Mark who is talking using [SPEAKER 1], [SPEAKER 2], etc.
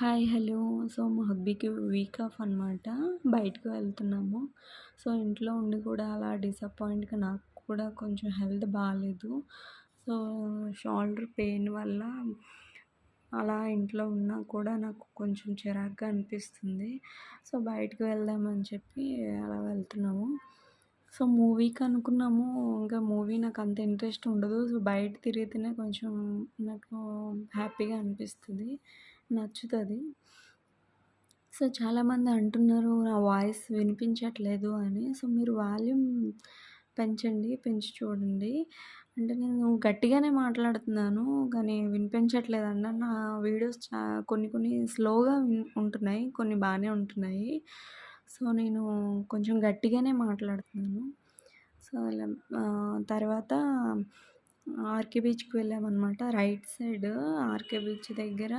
[SPEAKER 1] Hi! Hello! So, మా హబ్బీకి week off అనమాట. బయటకి వెళ్తున్నాము. సో, ఇంట్లో ఉండి కూడా అలా డిసప్పాయింట్‌గా నాకు కూడా కొంచెం హెల్త్ బాలేదు. సో, షోల్డర్ పెయిన్ వల్ల అలా ఇంట్లో ఉన్నా కూడా నాకు కొంచెం చిరాకుగా అనిపిస్తుంది. సో, బయటకి వెళ్దామని చెప్పి అలా వెళ్తున్నాము. సో, మూవీకి అనుకున్నాము. ఇంకా మూవీ నాకంత ఇంట్రెస్ట్ ఉండదు. సో, బయట తిరిగితేనే కొంచెం నాకు హ్యాపీగా అనిపిస్తది. నచ్చుతది. సో, చాలామంది అంటున్నారు నా వాయిస్ వినిపించట్లేదు అని. సో, మీరు వాల్యూమ్ పెంచండి. పెంచి చూడండి. అంటే నేను గట్టిగానే మాట్లాడుతున్నాను. కానీ వినిపించట్లేదండి. నా వీడియోస్ కొన్ని కొన్ని స్లోగా ఉంటున్నాయి. కొన్ని బానే ఉంటున్నాయి. సో, నేను కొంచెం గట్టిగానే మాట్లాడుతున్నాను. సో, అలా తర్వాత ఆర్‌కే బీచ్‌కి వెళ్ళామనమాట. రైట్ సైడ్ ఆర్‌కే బీచ్ దగ్గర